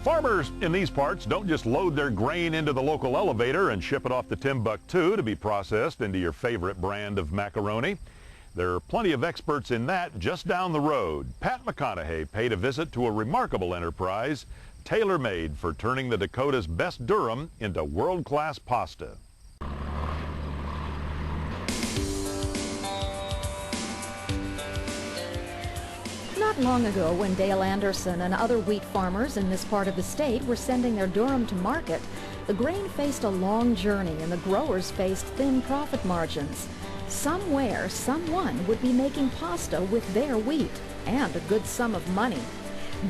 Farmers in these parts don't just load their grain into the local elevator and ship it off to Timbuktu to be processed into your favorite brand of macaroni. There are plenty of experts in that just down the road. Pat McConaughey paid a visit to a remarkable enterprise, tailor-made for turning the Dakota's best durum into world-class pasta. Not long ago, when Dale Anderson and other wheat farmers in this part of the state were sending their durum to market, the grain faced a long journey and the growers faced thin profit margins. Somewhere, someone would be making pasta with their wheat, and a good sum of money.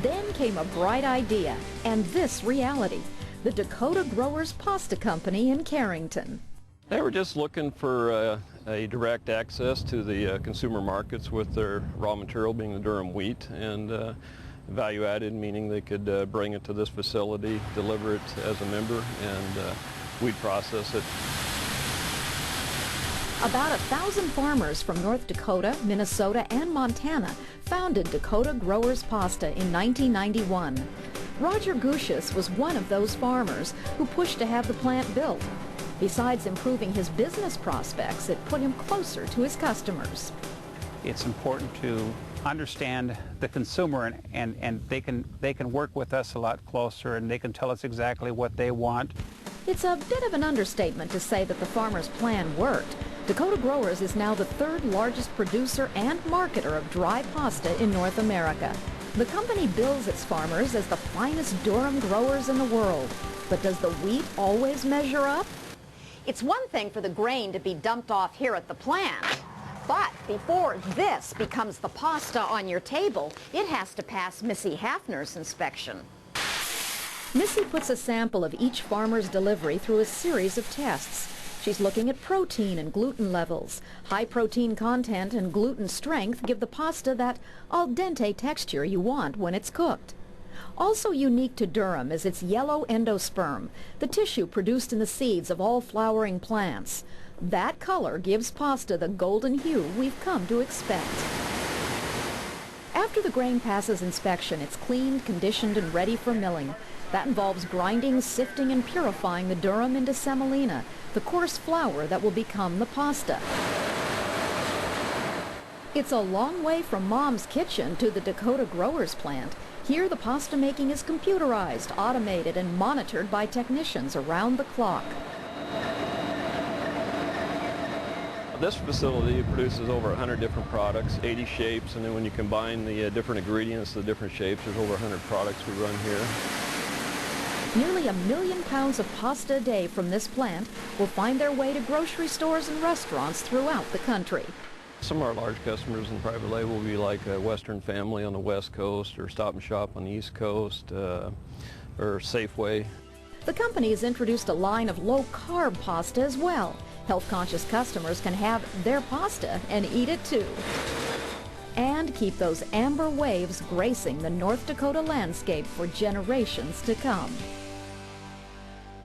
Then came a bright idea, and this reality: the Dakota Growers Pasta Company in Carrington. They were just looking for a direct access to the consumer markets with their raw material being the durum wheat, and value added, meaning they could bring it to this facility, deliver it as a member, and we'd process it. About 1,000 farmers from North Dakota, Minnesota, and Montana founded Dakota Growers Pasta in 1991. Roger Gushis was one of those farmers who pushed to have the plant built. Besides improving his business prospects, it put him closer to his customers. It's important to understand the consumer, and they can work with us a lot closer, and they can tell us exactly what they want. It's a bit of an understatement to say that the farmer's plan worked. Dakota Growers is now the third largest producer and marketer of dry pasta in North America. The company bills its farmers as the finest durum growers in the world. But does the wheat always measure up? It's one thing for the grain to be dumped off here at the plant, but before this becomes the pasta on your table, it has to pass Missy Hafner's inspection. Missy puts a sample of each farmer's delivery through a series of tests. She's looking at protein and gluten levels. High protein content and gluten strength give the pasta that al dente texture you want when it's cooked. Also unique to durum is its yellow endosperm, the tissue produced in the seeds of all flowering plants. That color gives pasta the golden hue we've come to expect. After the grain passes inspection, it's cleaned, conditioned, and ready for milling. That involves grinding, sifting, and purifying the durum into semolina, the coarse flour that will become the pasta. It's a long way from Mom's kitchen to the Dakota Growers plant. Here, the pasta making is computerized, automated, and monitored by technicians around the clock. This facility produces over 100 different products, 80 shapes, and then when you combine the different ingredients, the different shapes, there's over 100 products we run here. Nearly 1 million pounds of pasta a day from this plant will find their way to grocery stores and restaurants throughout the country. Some of our large customers in private label will be like a Western Family on the West Coast, or Stop and Shop on the East Coast, or Safeway. The company has introduced a line of low-carb pasta as well. Health-conscious customers can have their pasta and eat it too. And keep those amber waves gracing the North Dakota landscape for generations to come.